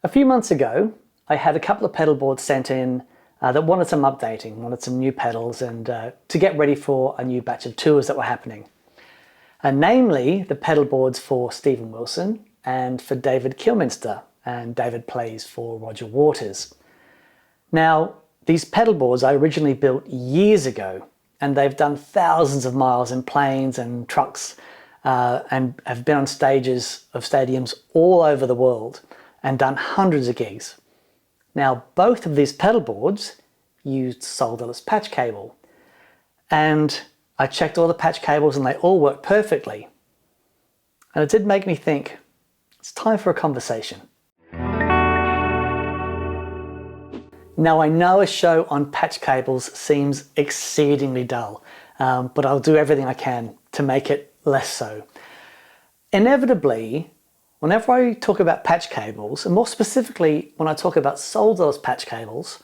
A few months ago, I had a couple of pedal boards sent in that wanted some updating, wanted some new pedals and to get ready for a new batch of tours that were happening. Namely, the pedal boards for Stephen Wilson and for David Kilminster, and David plays for Roger Waters. Now, these pedal boards I originally built years ago, and they've done thousands of miles in planes and trucks and have been on stages of stadiums all over the world and done hundreds of gigs. Now, both of these pedal boards used solderless patch cable, and I checked all the patch cables and they all worked perfectly. And it did make me think, it's time for a conversation. Now, I know a show on patch cables seems exceedingly dull, but I'll do everything I can to make it less so. Inevitably, whenever I talk about patch cables, and more specifically when I talk about solderless patch cables,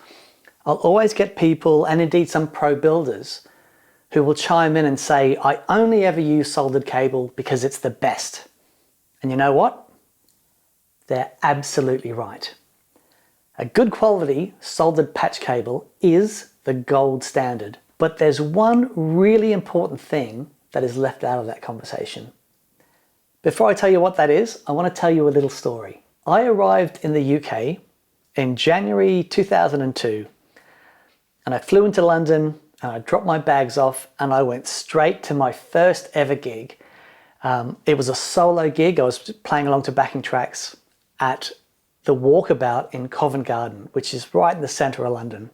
I'll always get people, and indeed some pro builders, who will chime in and say, I only ever use soldered cable because it's the best. And you know what? They're absolutely right. A good quality soldered patch cable is the gold standard. But there's one really important thing that is left out of that conversation. Before I tell you what that is, I want to tell you a little story. I arrived in the UK in January 2002, and I flew into London and I dropped my bags off and I went straight to my first ever gig. It was a solo gig. I was playing along to backing tracks at the Walkabout in Covent Garden, which is right in the centre of London.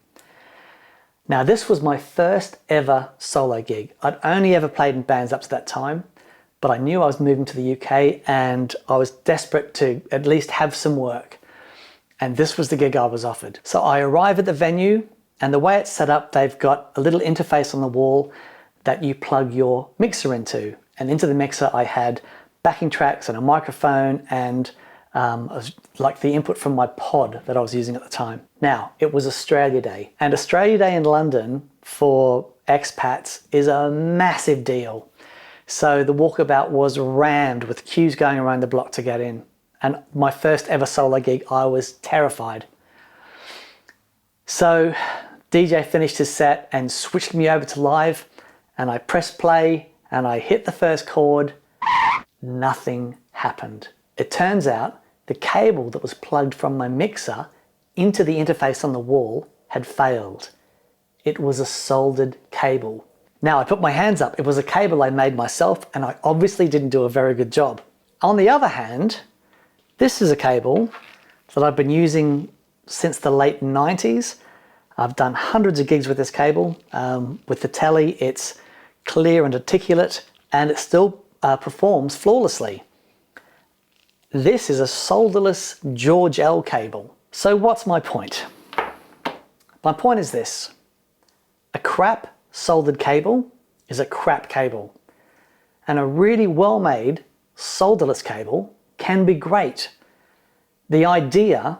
Now, this was my first ever solo gig. I'd only ever played in bands up to that time, but I knew I was moving to the UK and I was desperate to at least have some work. And this was the gig I was offered. So I arrive at the venue, and the way it's set up, they've got a little interface on the wall that you plug your mixer into. And into the mixer I had backing tracks and a microphone and like the input from my pod that I was using at the time. Now, it was Australia Day, and Australia Day in London for expats is a massive deal. So the Walkabout was rammed with queues going around the block to get in. And my first ever solo gig, I was terrified. So DJ finished his set and switched me over to live, and I pressed play and I hit the first chord. Nothing happened. It turns out the cable that was plugged from my mixer into the interface on the wall had failed. It was a soldered cable. Now, I put my hands up. It was a cable I made myself, and I obviously didn't do a very good job. On the other hand, this is a cable that I've been using since the late 90s. I've done hundreds of gigs with this cable. With the Telly, it's clear and articulate, and it still performs flawlessly. This is a solderless George L cable. So what's my point? My point is this. A crap soldered cable is a crap cable, and a really well-made solderless cable can be great. The idea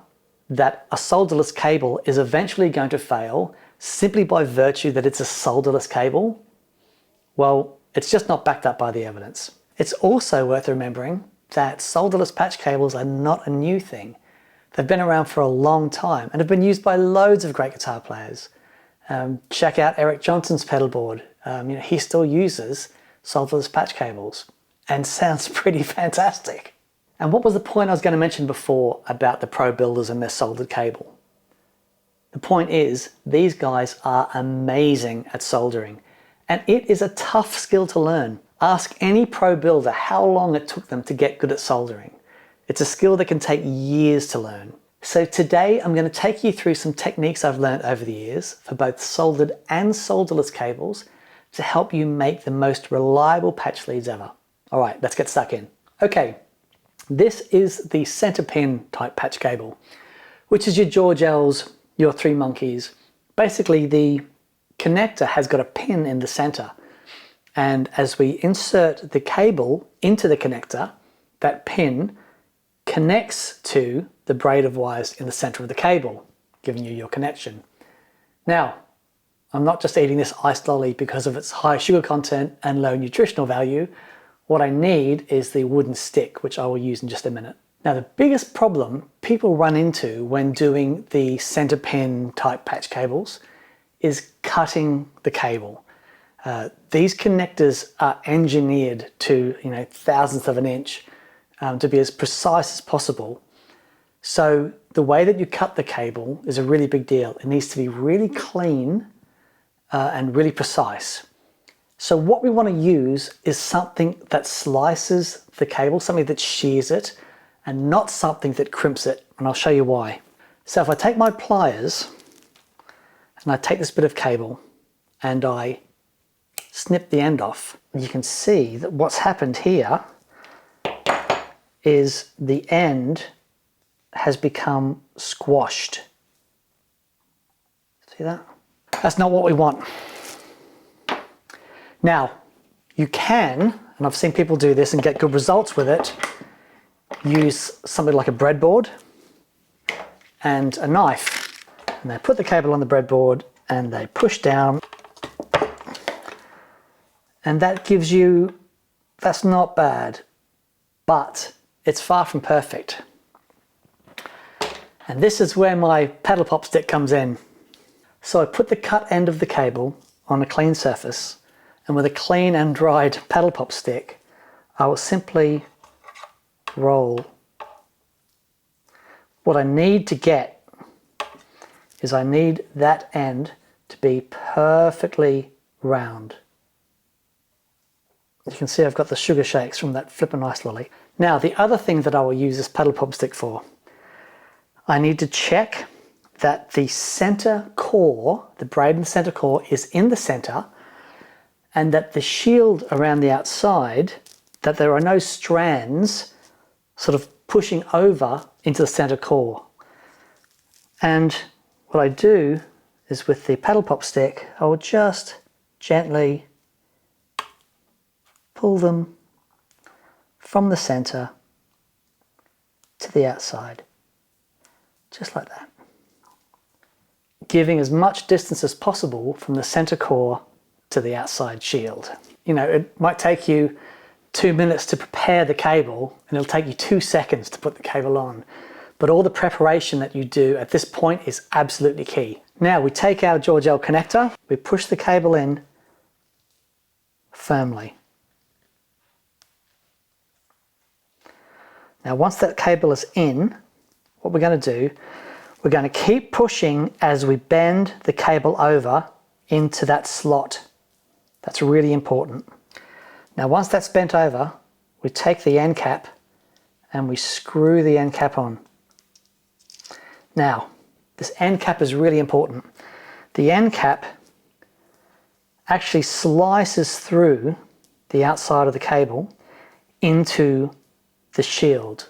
that a solderless cable is eventually going to fail simply by virtue that it's a solderless cable, well, it's just not backed up by the evidence. It's also worth remembering that solderless patch cables are not a new thing. They've been around for a long time and have been used by loads of great guitar players. Check out Eric Johnson's pedal board. He still uses solderless patch cables and sounds pretty fantastic. And what was the point I was going to mention before about the pro builders and their soldered cable? The point is, these guys are amazing at soldering, and it is a tough skill to learn. Ask any pro builder how long it took them to get good at soldering. It's a skill that can take years to learn. So today I'm going to take you through some techniques I've learned over the years for both soldered and solderless cables to help you make the most reliable patch leads ever. All right, let's get stuck in. Okay, this is the center pin type patch cable, which is your George L's, your Three Monkeys. Basically, the connector has got a pin in the center, and as we insert the cable into the connector, that pin connects to the braid of wires in the center of the cable, giving you your connection. Now, I'm not just eating this iced lolly because of its high sugar content and low nutritional value. What I need is the wooden stick, which I will use in just a minute. Now the biggest problem people run into when doing the center pin type patch cables is cutting the cable. These connectors are engineered to, thousandths of an inch to be as precise as possible. So the way that you cut the cable is a really big deal. It needs to be really clean and really precise. So what we want to use is something that slices the cable, something that shears it, and not something that crimps it, and I'll show you why. So if I take my pliers and I take this bit of cable and I snip the end off, you can see that what's happened here is the end has become squashed. See that? That's not what we want. Now, you can, and I've seen people do this and get good results with it, use something like a breadboard and a knife. And they put the cable on the breadboard and they push down. And that gives you, that's not bad, but it's far from perfect. And this is where my pedal pop stick comes in. So I put the cut end of the cable on a clean surface, and with a clean and dried pedal pop stick, I will simply roll. What I need to get is I need that end to be perfectly round. You can see I've got the sugar shakes from that flippin' ice lolly. Now the other thing that I will use this pedal pop stick for, I need to check that the center core, the braid in the center core, is in the center, and that the shield around the outside, that there are no strands sort of pushing over into the center core. And what I do is with the pedal pop stick, I will just gently pull them from the center to the outside, just like that. Giving as much distance as possible from the center core to the outside shield. It might take you 2 minutes to prepare the cable, and it'll take you 2 seconds to put the cable on. But all the preparation that you do at this point is absolutely key. Now we take our Jaw Gel connector, we push the cable in firmly. Now once that cable is in, what we're going to do, we're going to keep pushing as we bend the cable over into that slot. That's really important. Now once that's bent over, we take the end cap and we screw the end cap on. Now, this end cap is really important. The end cap actually slices through the outside of the cable into the shield.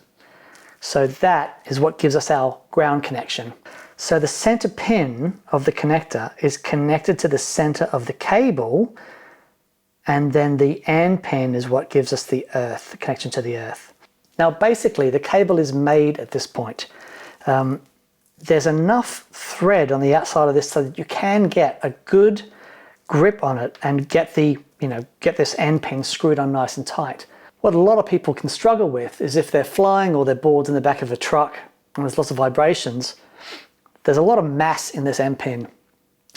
So that is what gives us our ground connection. So the center pin of the connector is connected to the center of the cable, and then the end pin is what gives us the earth, the connection to the earth. Now basically the cable is made at this point. There's enough thread on the outside of this so that you can get a good grip on it and get this end pin screwed on nice and tight. What a lot of people can struggle with is if they're flying or their board's in the back of a truck and there's lots of vibrations, there's a lot of mass in this end pin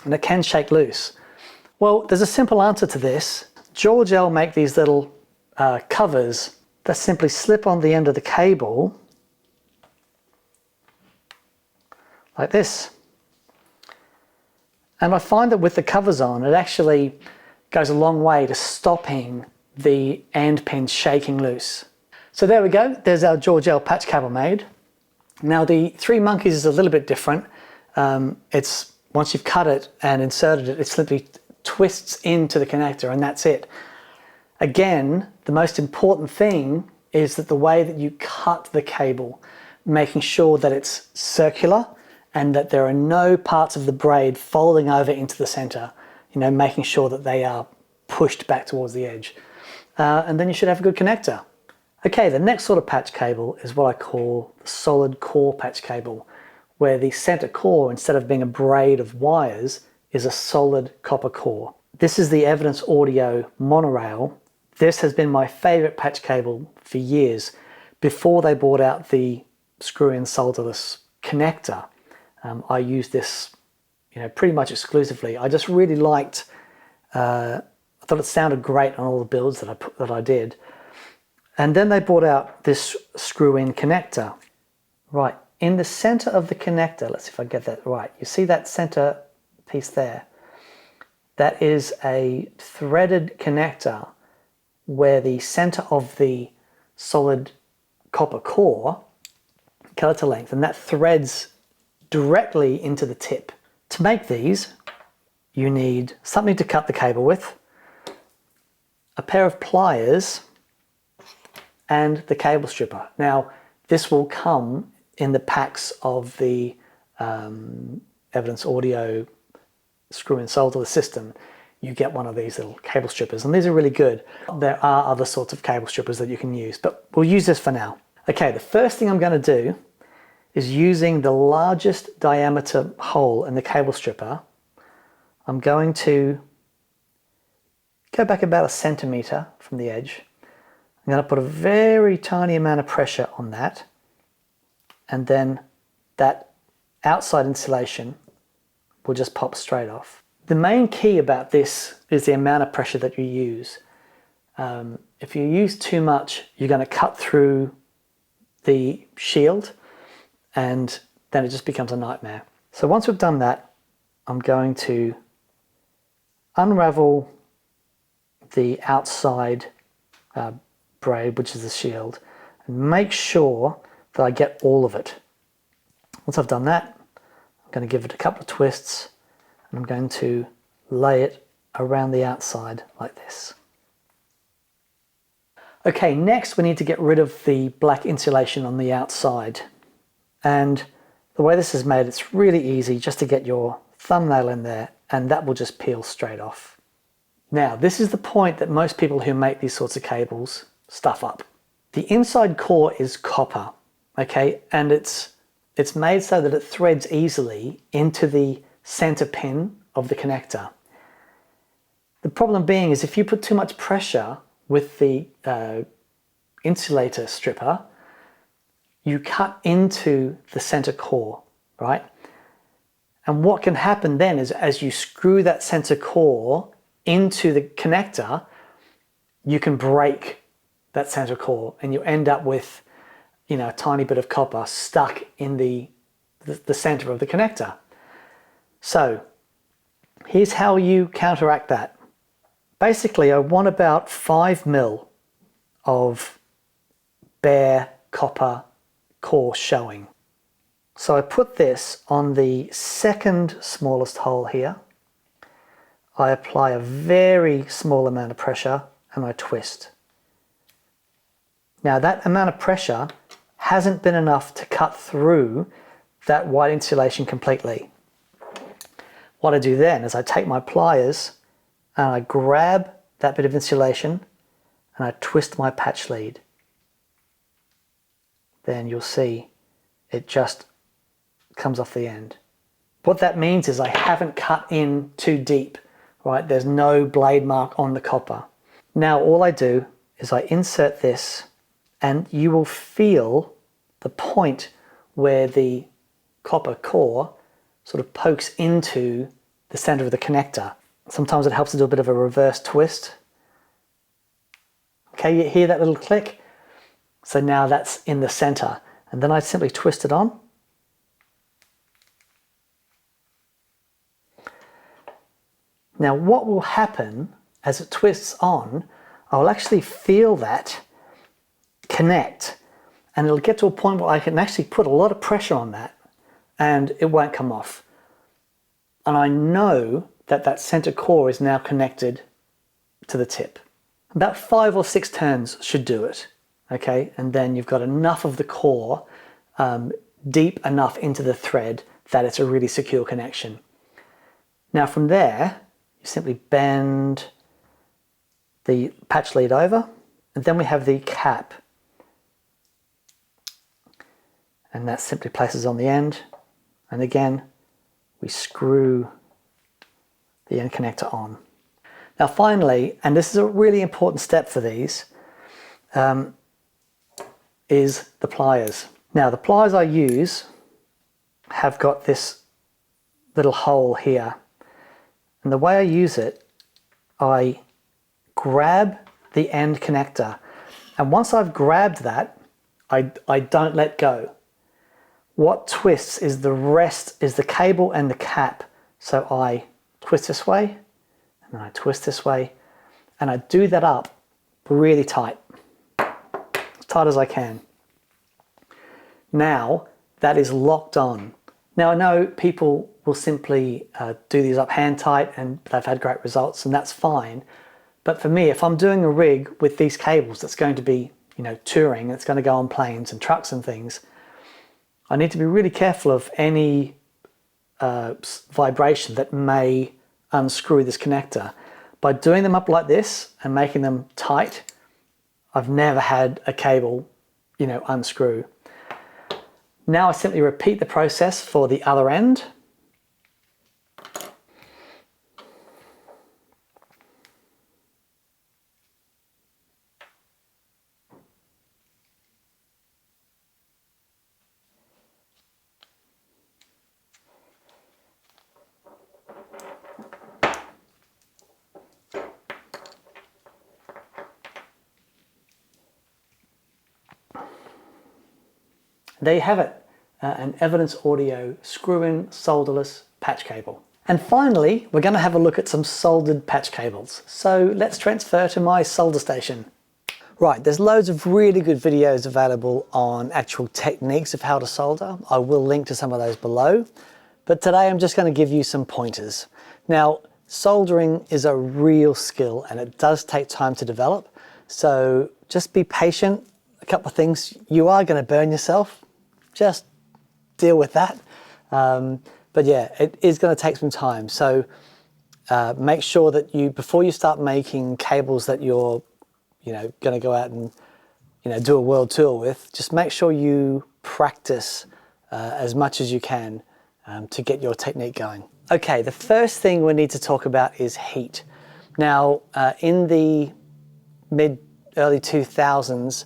and it can shake loose. Well, there's a simple answer to this. Jaw Gel make these little covers that simply slip on the end of the cable like this. And I find that with the covers on, it actually goes a long way to stopping the end pin shaking loose. So there we go, there's our Jaw Gel patch cable made. Now the Three Monkeys is a little bit different. It's once you've cut it and inserted it, it simply twists into the connector and that's it. Again, the most important thing is that the way that you cut the cable, making sure that it's circular and that there are no parts of the braid folding over into the center, making sure that they are pushed back towards the edge. And then you should have a good connector. Okay, the next sort of patch cable is what I call the solid core patch cable, where the center core, instead of being a braid of wires, is a solid copper core. This is the Evidence Audio monorail. This has been my favorite patch cable for years Before they brought out the screw-in solderless connector, I used this, pretty much exclusively. I just really liked. I thought it sounded great on all the builds that I did. And then they brought out this screw-in connector. Right, in the center of the connector, let's see if I get that right. You see that center piece there? That is a threaded connector where the center of the solid copper core, color to length, and that threads directly into the tip. To make these, you need something to cut the cable with, a pair of pliers, and the cable stripper. Now, this will come in the packs of the Evidence Audio screw-in solderless system. You get one of these little cable strippers, and these are really good. There are other sorts of cable strippers that you can use, but we'll use this for now. Okay, the first thing I'm going to do is, using the largest diameter hole in the cable stripper, I'm going to go back about 1 centimeter from the edge. I'm going to put a very tiny amount of pressure on that, and then that outside insulation will just pop straight off. The main key about this is the amount of pressure that you use. If you use too much, you're going to cut through the shield, and then it just becomes a nightmare. So once we've done that, I'm going to unravel the outside braid, which is the shield, and make sure that I get all of it. Once I've done that, I'm going to give it a couple of twists, and I'm going to lay it around the outside like this. Okay, next we need to get rid of the black insulation on the outside. And the way this is made, it's really easy just to get your thumbnail in there, and that will just peel straight off. Now, this is the point that most people who make these sorts of cables stuff up. The inside core is copper, okay, and it's made so that it threads easily into the center pin of the connector. The problem being is, if you put too much pressure with the insulator stripper, you cut into the center core, right? And what can happen then is, as you screw that center core into the connector, you can break that center core, and you end up with, a tiny bit of copper stuck in the center of the connector. So here's how you counteract that. Basically, I want about 5 mil of bare copper core showing. So I put this on the second smallest hole here. I apply a very small amount of pressure, and I twist. Now, that amount of pressure hasn't been enough to cut through that white insulation completely. What I do then is I take my pliers and I grab that bit of insulation and I twist my patch lead. Then you'll see it just comes off the end. What that means is I haven't cut in too deep, right? There's no blade mark on the copper. Now all I do is I insert this, and you will feel the point where the copper core sort of pokes into the center of the connector. Sometimes it helps to do a bit of a reverse twist. Okay, you hear that little click? So now that's in the center, and then I simply twist it on. Now what will happen as it twists on, I'll actually feel that connect, and it'll get to a point where I can actually put a lot of pressure on that and it won't come off. And I know that that center core is now connected to the tip. About 5 or 6 turns should do it, okay? And then you've got enough of the core deep enough into the thread that it's a really secure connection. Now from there, you simply bend the patch lead over, and then we have the cap. And that simply places on the end, and again we screw the end connector on. Now finally, and this is a really important step for these, is the pliers. Now the pliers I use have got this little hole here, and the way I use it, I grab the end connector, and once I've grabbed that, I don't let go. What twists is the rest, is the cable and the cap. So I twist this way, and then I twist this way, and I do that up really tight, as tight as I can. Now that is locked on. Now I know people will simply do these up hand tight and they've had great results, and that's fine. But for me, if I'm doing a rig with these cables that's going to be, you know, touring, it's going to go on planes and trucks and things, I need to be really careful of any vibration that may unscrew this connector. By doing them up like this and making them tight, I've never had a cable, you know, unscrew. Now I simply repeat the process for the other end. There you have it, an Evidence Audio screw-in solderless patch cable. And finally, we're going to have a look at some soldered patch cables. So let's transfer to my solder station. Right, there's loads of really good videos available on actual techniques of how to solder. I will link to some of those below. But today I'm just going to give you some pointers. Now, soldering is a real skill and it does take time to develop. So just be patient. A couple of things, you are going to burn yourself. Just deal with that. But yeah, it is going to take some time. So make sure that you, before you start making cables that you're, you know, going to go out and, you know, do a world tour with, just make sure you practice as much as you can to get your technique going. Okay, the first thing we need to talk about is heat. Now, in the early 2000s,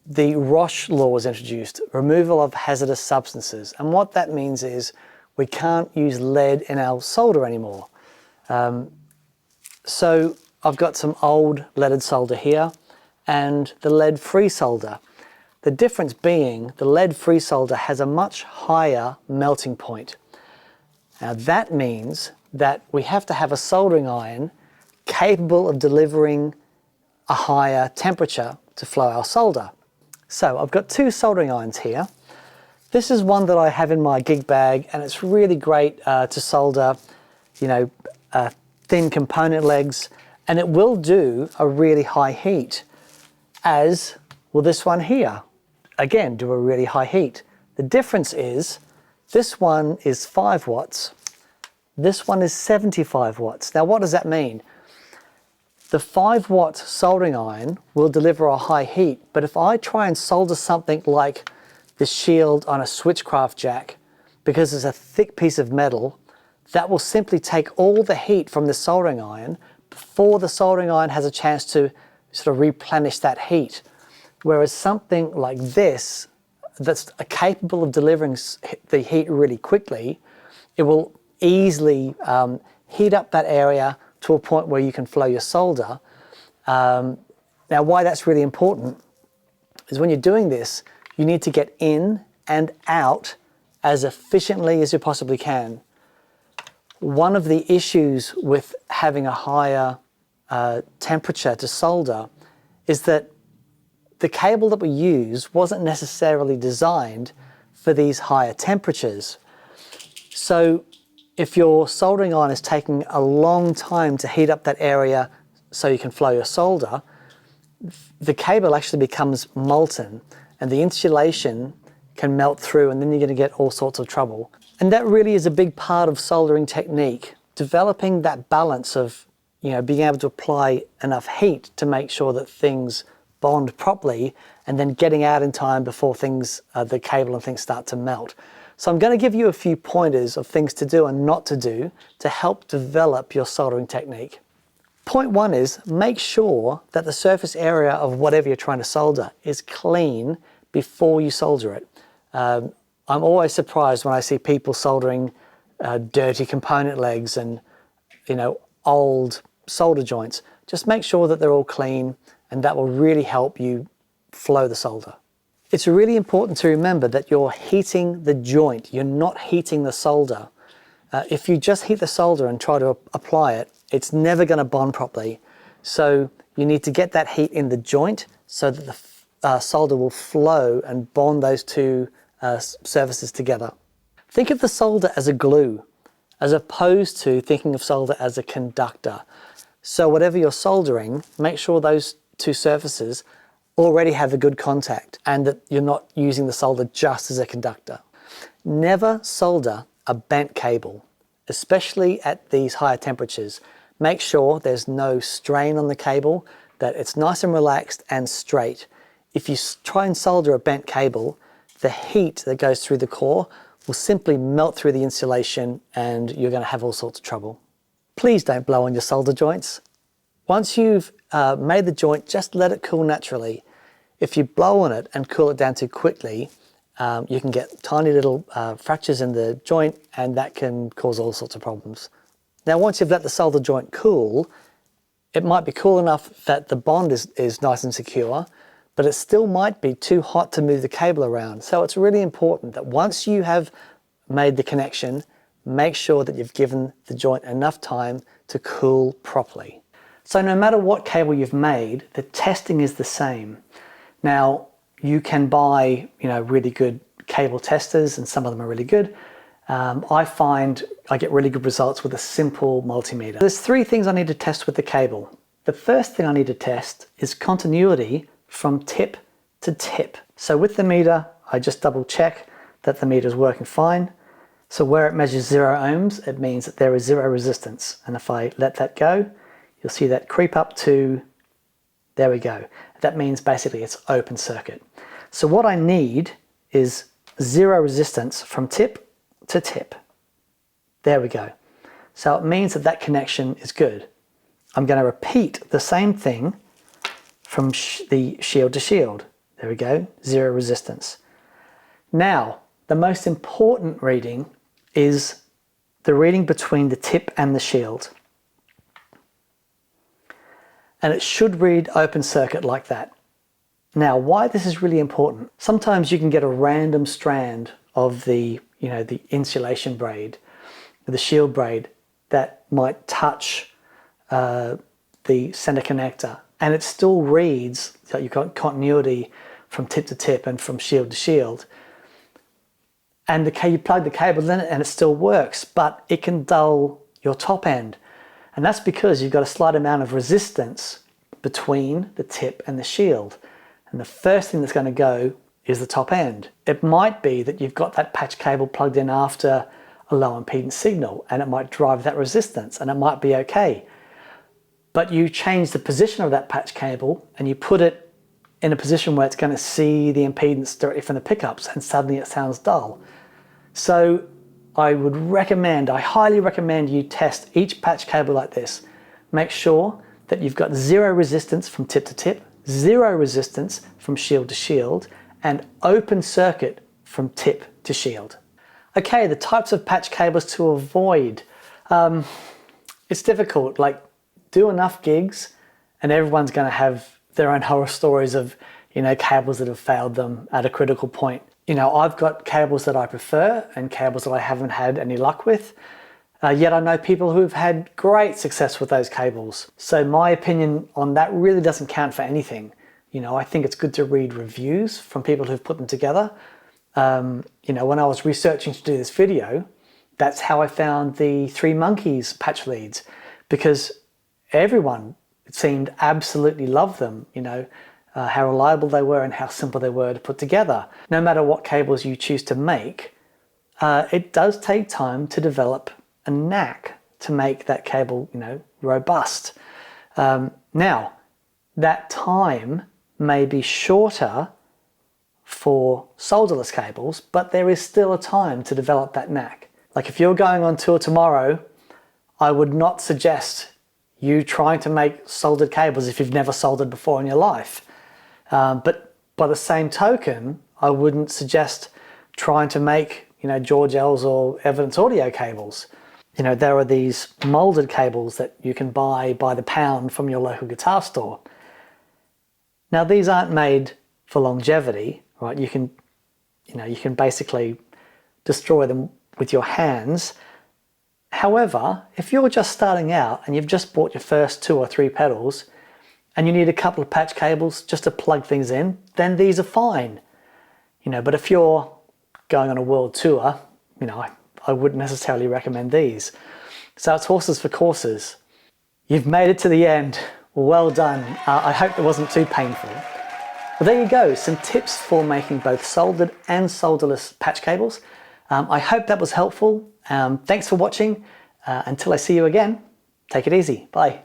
the RoHS law was introduced, removal of hazardous substances. And what that means is we can't use lead in our solder anymore. So I've got some old leaded solder here and the lead-free solder. The difference being the lead-free solder has a much higher melting point. Now that means that we have to have a soldering iron capable of delivering a higher temperature to flow our solder. So I've got two soldering irons here. This is one that I have in my gig bag, and it's really great to solder, you know, thin component legs, and it will do a really high heat, as will this one here. Again, do a really high heat. The difference is this one is 5 watts, this one is 75 watts. Now what does that mean? The 5-watt soldering iron will deliver a high heat, but if I try and solder something like the shield on a switchcraft jack, because it's a thick piece of metal, that will simply take all the heat from the soldering iron before the soldering iron has a chance to sort of replenish that heat. Whereas something like this, that's capable of delivering the heat really quickly, it will easily heat up that area to a point where you can flow your solder. Now why that's really important is when you're doing this, you need to get in and out as efficiently as you possibly can. One of the issues with having a higher temperature to solder is that the cable that we use wasn't necessarily designed for these higher temperatures. So if your soldering iron is taking a long time to heat up that area so you can flow your solder, the cable actually becomes molten and the insulation can melt through, and then you're going to get all sorts of trouble. And that really is a big part of soldering technique, developing that balance of, you know, being able to apply enough heat to make sure that things bond properly, and then getting out in time before things, the cable and things start to melt. So I'm going to give you a few pointers of things to do and not to do to help develop your soldering technique. Point one is make sure that the surface area of whatever you're trying to solder is clean before you solder it. I'm always surprised when I see people soldering dirty component legs and old solder joints. Just make sure that they're all clean, and that will really help you flow the solder. It's really important to remember that you're heating the joint, you're not heating the solder. If you just heat the solder and try to apply it, it's never going to bond properly. So you need to get that heat in the joint so that the solder will flow and bond those two surfaces together. Think of the solder as a glue, as opposed to thinking of solder as a conductor. So whatever you're soldering, make sure those two surfaces already have a good contact and that you're not using the solder just as a conductor. Never solder a bent cable, especially at these higher temperatures. Make sure there's no strain on the cable, that it's nice and relaxed and straight. If you try and solder a bent cable, the heat that goes through the core will simply melt through the insulation and you're going to have all sorts of trouble. Please don't blow on your solder joints. Once you've made the joint, just let it cool naturally. If you blow on it and cool it down too quickly, you can get tiny little fractures in the joint, and that can cause all sorts of problems. Now, once you've let the solder joint cool, it might be cool enough that the bond is nice and secure, but it still might be too hot to move the cable around. So it's really important that once you have made the connection, make sure that you've given the joint enough time to cool properly. So no matter what cable you've made, the testing is the same. Now, you can buy, really good cable testers, and some of them are really good. I find I get really good results with a simple multimeter. There's three things I need to test with the cable. The first thing I need to test is continuity from tip to tip. So with the meter, I just double check that the meter is working fine. So where it measures 0 ohms, it means that there is 0 resistance. And if I let that go, you'll see that creep up to, there we go. That means basically it's open circuit. So what I need is 0 resistance from tip to tip. There we go. So it means that that connection is good. I'm going to repeat the same thing from the shield to shield. There we go, 0 resistance. Now, the most important reading is the reading between the tip and the shield. And it should read open circuit like that. Now, why this is really important, sometimes you can get a random strand of the insulation braid, the shield braid, that might touch the center connector, and it still reads that you've got continuity from tip to tip and from shield to shield. And you plug the cable in it and it still works, but it can dull your top end. And that's because you've got a slight amount of resistance between the tip and the shield. And the first thing that's going to go is the top end. It might be that you've got that patch cable plugged in after a low impedance signal, and it might drive that resistance, and it might be okay. But you change the position of that patch cable and you put it in a position where it's going to see the impedance directly from the pickups, and suddenly it sounds dull. So I highly recommend you test each patch cable like this. Make sure that you've got 0 resistance from tip to tip, 0 resistance from shield to shield, and open circuit from tip to shield. Okay, the types of patch cables to avoid. It's difficult, do enough gigs and everyone's going to have their own horror stories of, cables that have failed them at a critical point. I've got cables that I prefer and cables that I haven't had any luck with. Yet I know people who've had great success with those cables. So my opinion on that really doesn't count for anything. I think it's good to read reviews from people who've put them together. When I was researching to do this video, that's how I found the 3 Monkeys patch leads, because everyone, it seemed, absolutely loved them, how reliable they were and how simple they were to put together. No matter what cables you choose to make, it does take time to develop a knack to make that cable, robust. Now, that time may be shorter for solderless cables, but there is still a time to develop that knack. Like if you're going on tour tomorrow, I would not suggest you trying to make soldered cables if you've never soldered before in your life. But by the same token, I wouldn't suggest trying to make, George L's or Evidence Audio cables. There are these molded cables that you can buy by the pound from your local guitar store. Now, these aren't made for longevity, right? You can basically destroy them with your hands. However, if you're just starting out and you've just bought your first 2 or 3 pedals and you need a couple of patch cables just to plug things in, then these are fine. But if you're going on a world tour, I wouldn't necessarily recommend these. So it's horses for courses. You've made it to the end. Well done. I hope it wasn't too painful. Well, there you go, some tips for making both soldered and solderless patch cables. I hope that was helpful. Thanks for watching. Until I see you again, take it easy. Bye.